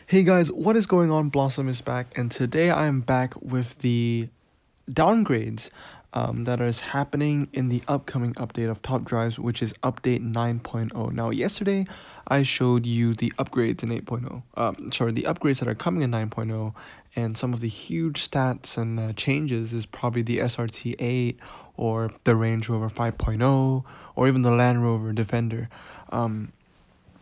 Hey guys, what is going on? Blossom is back, and today I am back with the downgrades that is happening in the upcoming update of Top Drives, which is update 9.0. Now, yesterday I showed you the upgrades in 8.0. Sorry, the upgrades that are coming in 9.0, and some of the huge stats and changes is probably the SRT 8 or the Range Rover 5.0 or even the Land Rover Defender.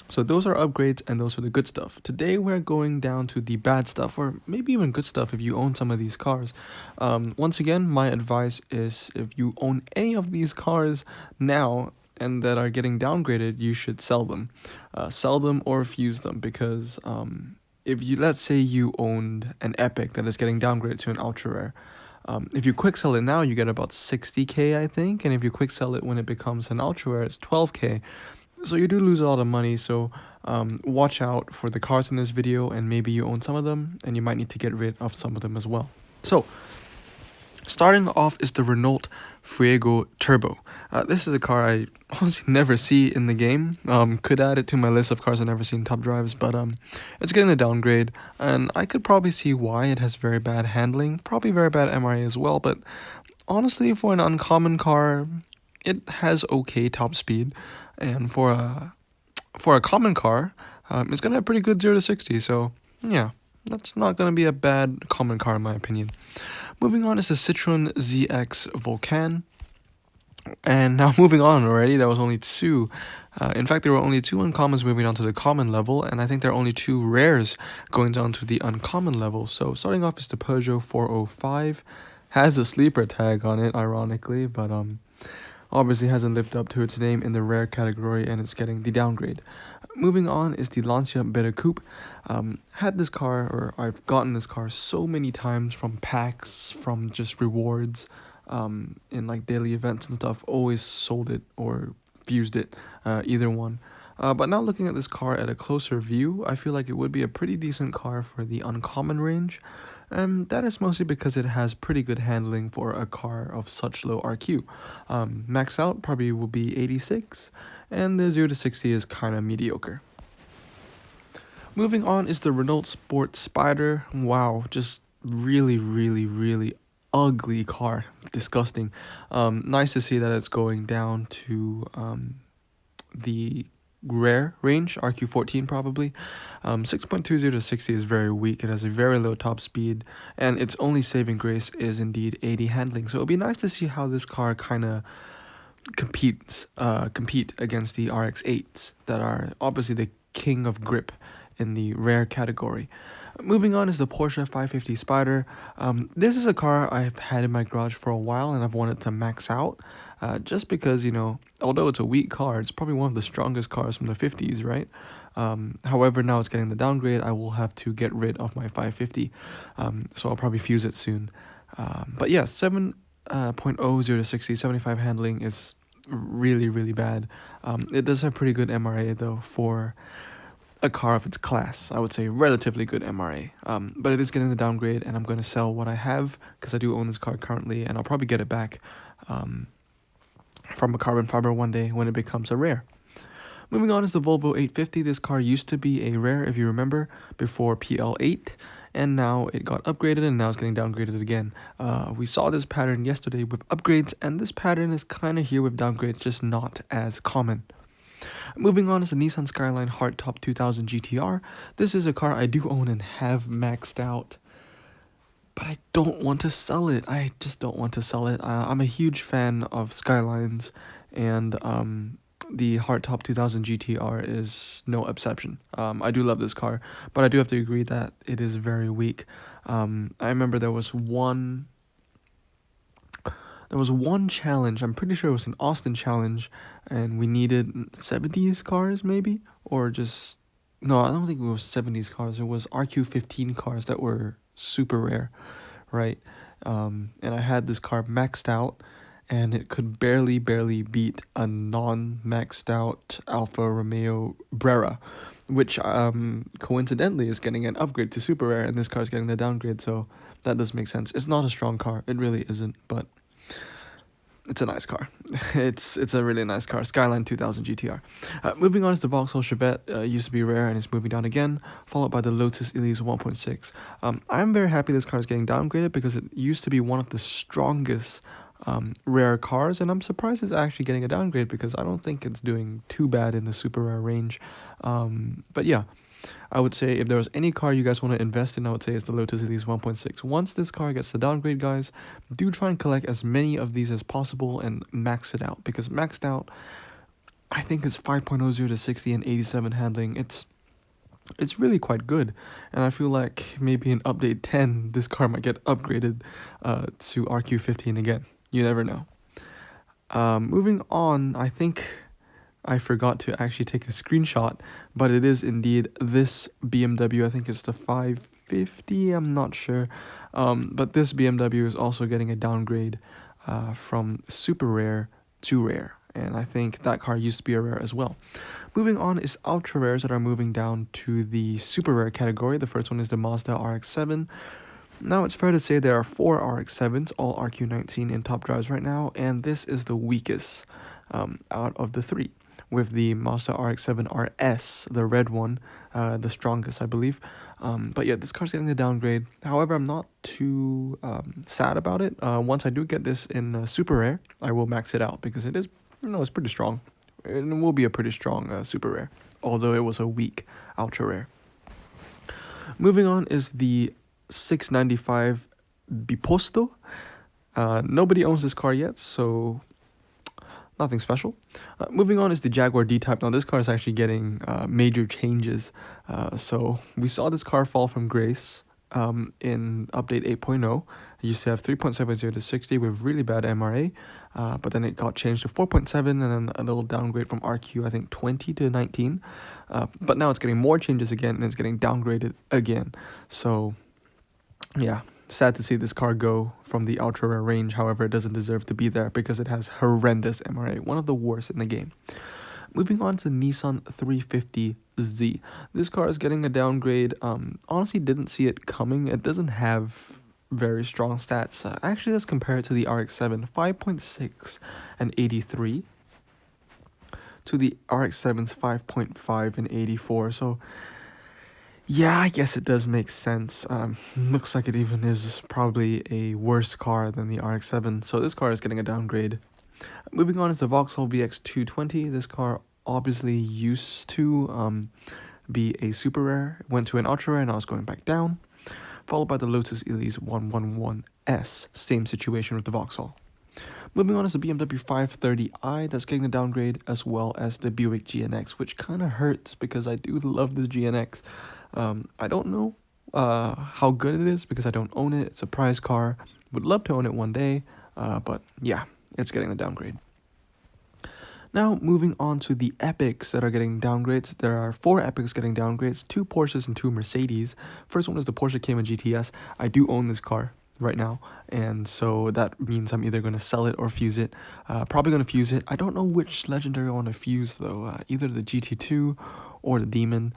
So those are upgrades and those are the good stuff. Today we're going down to the bad stuff, or maybe even good stuff if you own some of these cars. Once again, my advice is if you own any of these cars now and that are getting downgraded, you should sell them. Sell them or fuse them because if you, let's say you owned an Epic that is getting downgraded to an ultra rare, if you quick sell it now, you get about 60k, I think, and if you quick sell it when it becomes an ultra rare, it's 12k. So you do lose a lot of money, so watch out for the cars in this video, and maybe you own some of them and you might need to get rid of some of them as well. So starting off is the Renault Fuego Turbo. This is a car I honestly never see in the game. Could add it to my list of cars I've never seen Top Drives, but it's getting a downgrade, and I could probably see why. It has very bad handling, probably very bad MRA as well, but honestly, for an uncommon car, it has okay top speed, and for a common car, it's gonna have pretty good 0 to 60. So yeah, that's not gonna be a bad common car in my opinion. Moving on is the Citroen ZX Volcan. And now moving on already, there was only two. In fact, there were only two uncommons moving on to the common level, and I think there are only two rares going down to the uncommon level. So starting off is the Peugeot 405. Has a sleeper tag on it, ironically, but obviously hasn't lived up to its name in the rare category, and it's getting the downgrade. Moving on is the Lancia Beta Coupe. Had this car, or I've gotten this car so many times from packs, from just rewards, in like daily events and stuff. Always sold it or fused it, either one. But now looking at this car at a closer view, I feel like it would be a pretty decent car for the uncommon range. That is mostly because it has pretty good handling for a car of such low RQ. Max out probably will be 86, and the 0 to 60 is kind of mediocre. Moving on is the Renault Sport Spider. Wow, just really ugly car. Disgusting. Nice to see that it's going down to the rare range, RQ14 probably. 6.20 to 60 is very weak. It has a very low top speed, and its only saving grace is indeed 80 handling. So it'll be nice to see how this car kind of compete against the RX-8s that are obviously the king of grip in the rare category. Moving on is the Porsche 550 Spider. This is a car I've had in my garage for a while, and I've wanted to max out. Just because, although it's a weak car, it's probably one of the strongest cars from the 50s, right? However, now it's getting the downgrade. I will have to get rid of my 550, so I'll probably fuse it soon. But yeah, 7.00 to 60, 75 handling is really bad. It does have pretty good MRA though for a car of its class. I would say relatively good MRA. But it is getting the downgrade, and I'm going to sell what I have because I do own this car currently, and I'll probably get it back from a carbon fiber one day when it becomes a rare. Moving on is the Volvo 850. This car used to be a rare, if you remember, before PL8, and now it got upgraded, and now it's getting downgraded again. We saw this pattern yesterday with upgrades, and this pattern is kind of here with downgrades, just not as common. Moving on is the Nissan Skyline Hardtop 2000 GTR. This is a car I do own and have maxed out, but I don't want to sell it. I just don't want to sell it. I'm a huge fan of Skylines, and the Hardtop 2000 GTR is no exception. I do love this car, but I do have to agree that it is very weak. I remember there was one challenge. I'm pretty sure it was an Austin challenge, and we needed 70s cars maybe, or just no, I don't think it was 70s cars. It was RQ15 cars that were super rare, right? And I had this car maxed out, and it could barely beat a non-maxed out Alfa Romeo Brera, which coincidentally is getting an upgrade to super rare, and this car is getting the downgrade, so that does make sense. It's not a strong car, it really isn't, but it's a nice car. It's a really nice car. Skyline 2000 GTR. Moving on is the Vauxhall Chevette. Used to be rare and it's moving down again, followed by the Lotus Elise 1.6. I'm very happy this car is getting downgraded because it used to be one of the strongest rare cars, and I'm surprised it's actually getting a downgrade because I don't think it's doing too bad in the super rare range. But yeah, I would say if there was any car you guys want to invest in, I would say it's the Lotus Elise 1.6. Once this car gets the downgrade, guys, do try and collect as many of these as possible and max it out, because maxed out, I think it's 5.00 to 60 and 87 handling. It's really quite good, and I feel like maybe in update 10 this car might get upgraded to RQ15 again. You never know. Moving on, I think I forgot to actually take a screenshot, but it is indeed this BMW. I think it's the 550, I'm not sure. But this BMW is also getting a downgrade from super rare to rare, and I think that car used to be a rare as well. Moving on is ultra rares that are moving down to the super rare category. The first one is the Mazda RX-7. Now, it's fair to say there are 4 RX-7s, all RQ19 in top drives right now, and this is the weakest out of the 3, with the Mazda RX-7 RS, the red one, the strongest, I believe. But yeah, this car's getting a downgrade. However, I'm not too sad about it. Once I do get this in super rare, I will max it out because it is, it's pretty strong. It will be a pretty strong super rare, although it was a weak ultra rare. Moving on is the 695 Biposto. Nobody owns this car yet, so nothing special. Moving on is the Jaguar D-Type. Now, this car is actually getting major changes. So we saw this car fall from grace in update 8.0. It used to have 3.70 to 60 with really bad MRA, but then it got changed to 4.7 and then a little downgrade from RQ, I think 20 to 19. But now it's getting more changes again and it's getting downgraded again. So yeah, sad to see this car go from the ultra rare range. However, it doesn't deserve to be there because it has horrendous MRA, one of the worst in the game. Moving on to Nissan 350Z. This car is getting a downgrade. Honestly, didn't see it coming. It doesn't have very strong stats. Actually, let's compare it to the RX-7. 5.6 and 83 to the RX-7's 5.5 and 84. So yeah, I guess it does make sense. Looks like it even is probably a worse car than the RX-7. So this car is getting a downgrade. Moving on is the Vauxhall VX220. This car obviously used to be a super rare, went to an ultra rare, and now it's going back down. Followed by the Lotus Elise 111S. Same situation with the Vauxhall. Moving on is the BMW 530i. That's getting a downgrade, as well as the Buick GNX, which kind of hurts because I do love the GNX. I don't know how good it is because I don't own it. It's a prize car. Would love to own it one day, but yeah, it's getting a downgrade. Now, moving on to the Epics that are getting downgrades. There are 4 Epics getting downgrades, 2 Porsches and 2 Mercedes. First one is the Porsche Cayman GTS. I do own this car right now, and so that means I'm either going to sell it or fuse it. Probably going to fuse it. I don't know which legendary I want to fuse though. Either the GT2 or the Demon.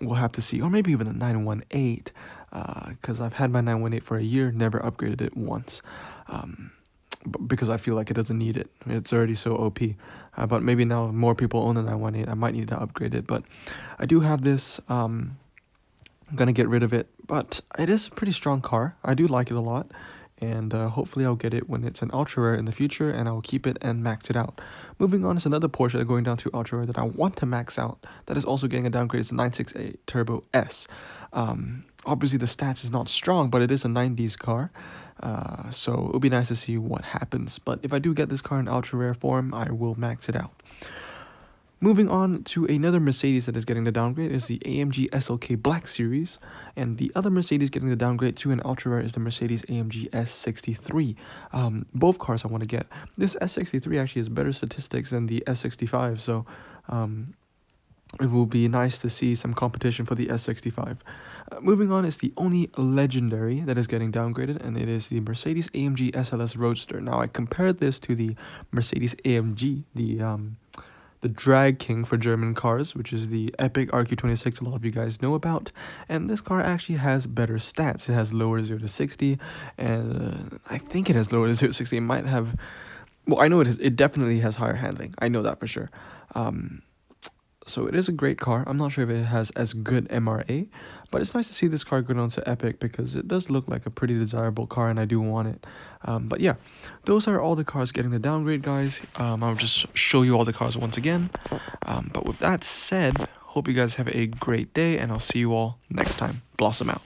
We'll have to see, or maybe even the 918, because I've had my 918 for a year, never upgraded it once. Because I feel like it doesn't need it. It's already so OP. But maybe now more people own the 918. I might need to upgrade it. But I do have this. I'm going to get rid of it. But it is a pretty strong car. I do like it a lot. And hopefully I'll get it when it's an ultra rare in the future. And I'll keep it and max it out. Moving on is another Porsche going down to ultra rare that I want to max out. That is also getting a downgrade. It's the 968 Turbo S. Obviously the stats is not strong. But it is a 90s car. So it'll be nice to see what happens. But if I do get this car in ultra rare form, I will max it out. Moving on to another Mercedes that is getting the downgrade is the AMG SLK Black Series. And the other Mercedes getting the downgrade to an ultra rare is the Mercedes AMG S63. Both cars I want to get. This S63 actually has better statistics than the S65. So it will be nice to see some competition for the S65. Moving on is the only legendary that is getting downgraded, and it is the Mercedes AMG SLS Roadster. Now, I compared this to the Mercedes AMG, the drag king for German cars, which is the Epic RQ26 a lot of you guys know about. And this car actually has better stats. It has lower 0 to 60, and I think it has lower 0 to 60. It might have Well, I know it definitely has higher handling. I know that for sure. Um, so it is a great car. I'm not sure if it has as good MRA, but it's nice to see this car go down to Epic because it does look like a pretty desirable car and I do want it. But yeah, those are all the cars getting the downgrade, guys. I'll just show you all the cars once again. But with that said, hope you guys have a great day and I'll see you all next time. Blossom out.